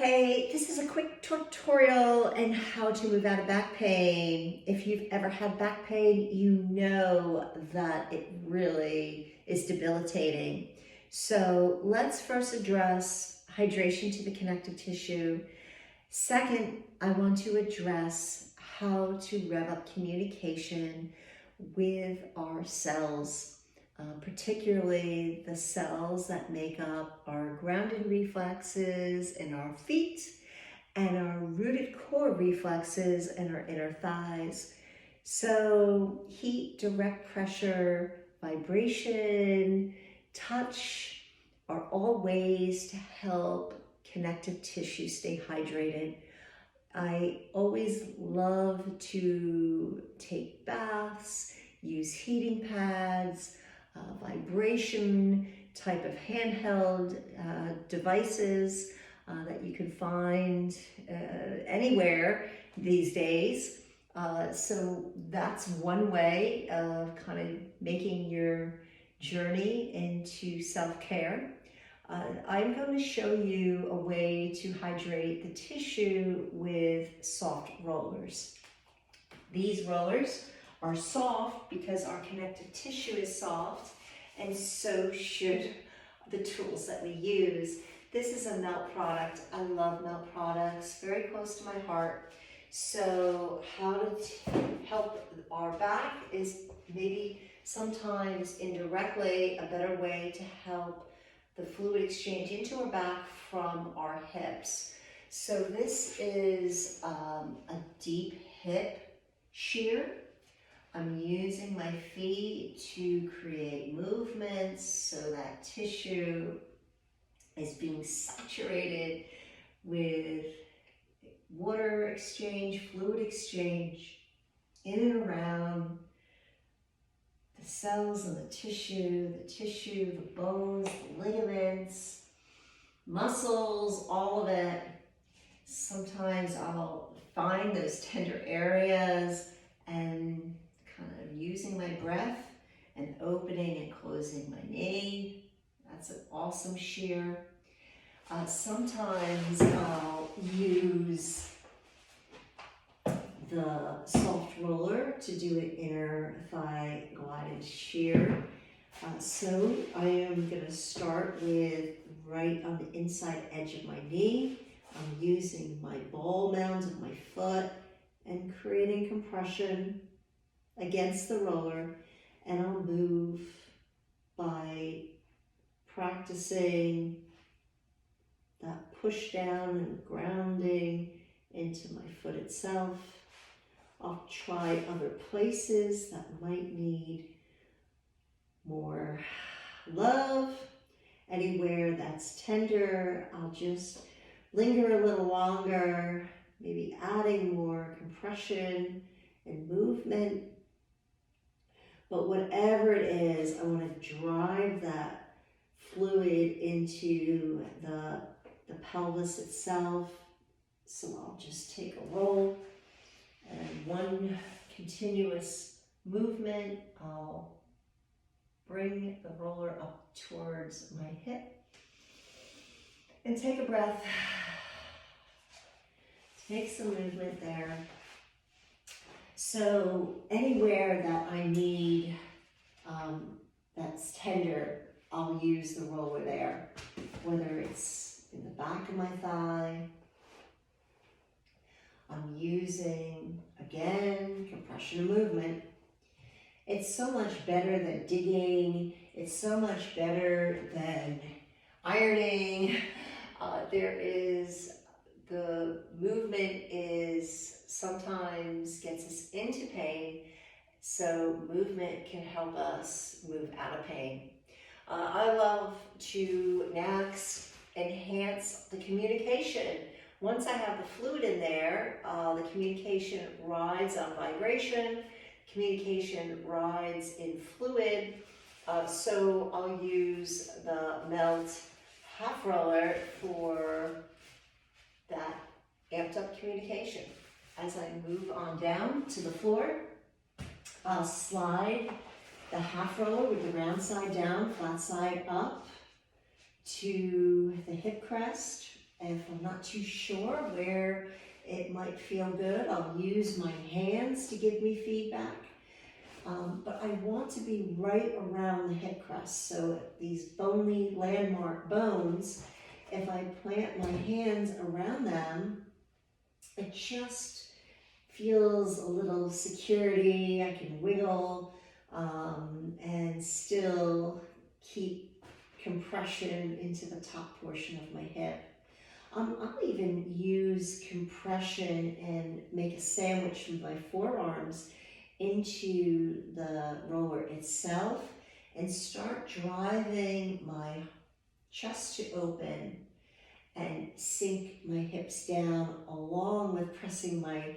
Hey, this is a quick tutorial on how to move out of back pain. If you've ever had back pain, you know that it really is debilitating. So let's first address hydration to the connective tissue. Second, I want to address how to rev up communication with our cells. Particularly the cells that make up our grounded reflexes in our feet and our rooted core reflexes in our inner thighs. So heat, direct pressure, vibration, touch are all ways to help connective tissue stay hydrated. I always love to take baths, use heating pads, vibration type of handheld devices that you can find anywhere these days. So that's one way of kind of making your journey into self-care. I'm going to show you a way to hydrate the tissue with soft rollers. These rollers are soft because our connective tissue is soft, and so should the tools that we use. This is a melt product. I love melt products, very close to my heart. So how to help our back is maybe sometimes indirectly a better way to help the fluid exchange into our back from our hips. So this is a deep hip shear. I'm using my feet to create movements so that tissue is being saturated with water exchange, fluid exchange in and around the cells and the tissue, the bones, the ligaments, muscles, all of it. Sometimes I'll find those tender areas and kind of using my breath and opening and closing my knee. That's an awesome shear. Sometimes I'll use the soft roller to do an inner thigh glided shear. So I am going to start with right on the inside edge of my knee. I'm using my ball mound of my foot and creating compression against the roller, and I'll move by practicing that push down and grounding into my foot itself. I'll try other places that might need more love. Anywhere that's tender, I'll just linger a little longer, maybe adding more compression and movement. But whatever it is, I want to drive that fluid into the pelvis itself. So I'll just take a roll and one continuous movement. I'll bring the roller up towards my hip and take a breath. Take some movement there. So anywhere that I need that's tender, I'll use the roller there. Whether it's in the back of my thigh, I'm using, again, compression and movement. It's so much better than digging. It's so much better than ironing. The movement is sometimes gets us into pain, so movement can help us move out of pain. I love to next enhance the communication. Once I have the fluid in there, the communication rides on vibration, communication rides in fluid, so I'll use the melt half roller for that amped up communication. As I move on down to the floor, I'll slide the half roller with the round side down, flat side up to the hip crest, If I'm not too sure where it might feel good, I'll use my hands to give me feedback. But I want to be right around the hip crest. So these bony landmark bones, if I plant my hands around them, it just feels a little security. I can wiggle and still keep compression into the top portion of my hip. I'll even use compression and make a sandwich with my forearms into the roller itself and start driving my chest to open and sink my hips down along with pressing my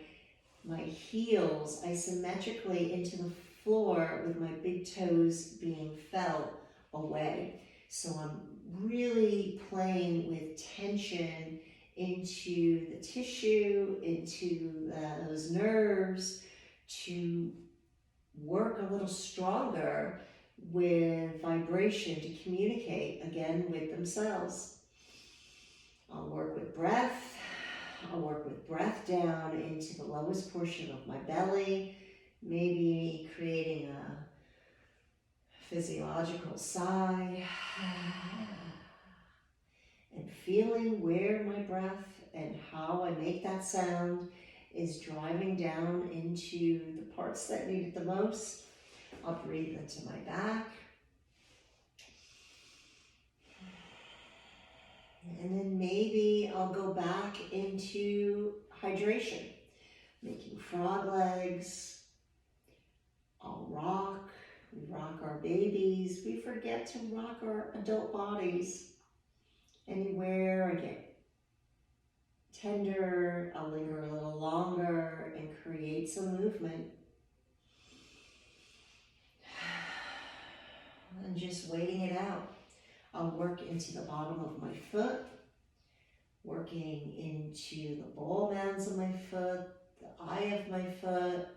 heels isometrically into the floor with my big toes being felt away. So I'm really playing with tension into the tissue, into those nerves to work a little stronger with vibration to communicate again with themselves. I'll work with breath. I'll work with breath down into the lowest portion of my belly, maybe creating a physiological sigh, and feeling where my breath and how I make that sound is driving down into the parts that need it the most. I'll breathe into my back. And then maybe I'll go back into hydration, making frog legs. I'll rock. We rock our babies. We forget to rock our adult bodies. Anywhere I get tender, I'll linger a little longer and create some movement. And just waiting it out. I'll work into the bottom of my foot, working into the ball mounds of my foot, the eye of my foot,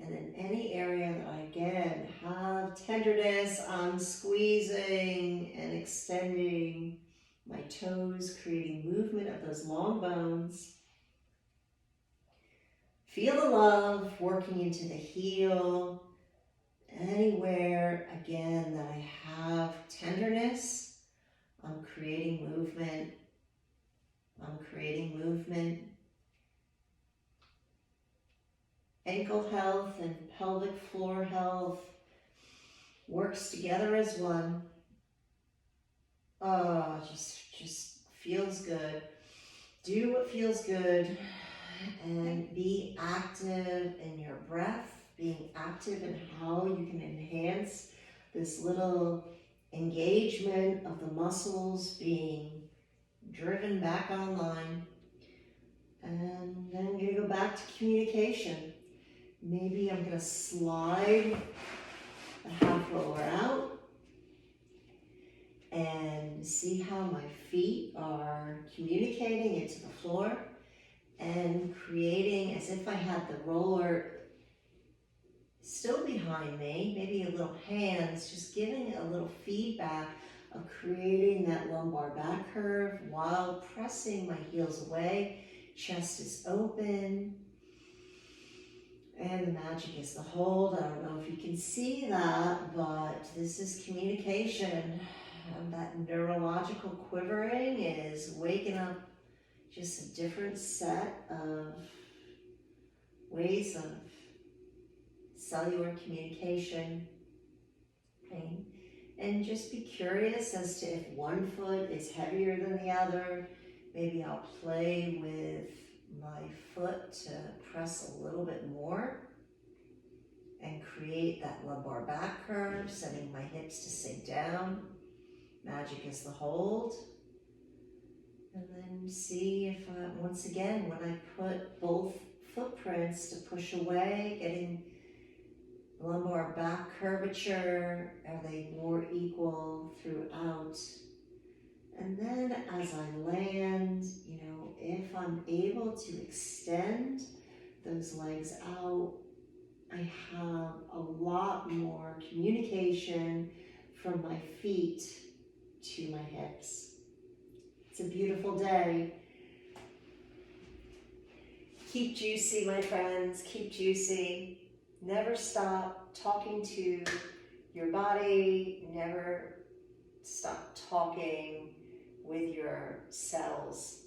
and then any area that I again have tenderness, I'm squeezing and extending my toes, creating movement of those long bones. Feel the love working into the heel. Anywhere, again, that I have tenderness, I'm creating movement. I'm creating movement. Ankle health and pelvic floor health works together as one. Oh, just feels good. Do what feels good and be active in your breath, being active in how you can enhance this little engagement of the muscles being driven back online. And then I'm going to go back to communication. Maybe I'm going to slide the half roller out and see how my feet are communicating into the floor and creating as if I had the roller still behind me, maybe a little hands, just giving a little feedback of creating that lumbar back curve while pressing my heels away. Chest is open. And the magic is the hold. I don't know if you can see that, but this is communication. And that neurological quivering is waking up just a different set of ways of cellular communication. Okay? And just be curious as to if one foot is heavier than the other. Maybe I'll play with my foot to press a little bit more and create that lumbar back curve, sending my hips to sink down. Magic is the hold. And then see if, once again, when I put both footprints to push away, getting lumbar back curvature, are they more equal throughout? And then as I land, if I'm able to extend those legs out, I have a lot more communication from my feet to my hips. It's a beautiful day. Keep juicy, my friends, keep juicy. Never stop talking to your body, never stop talking with your cells.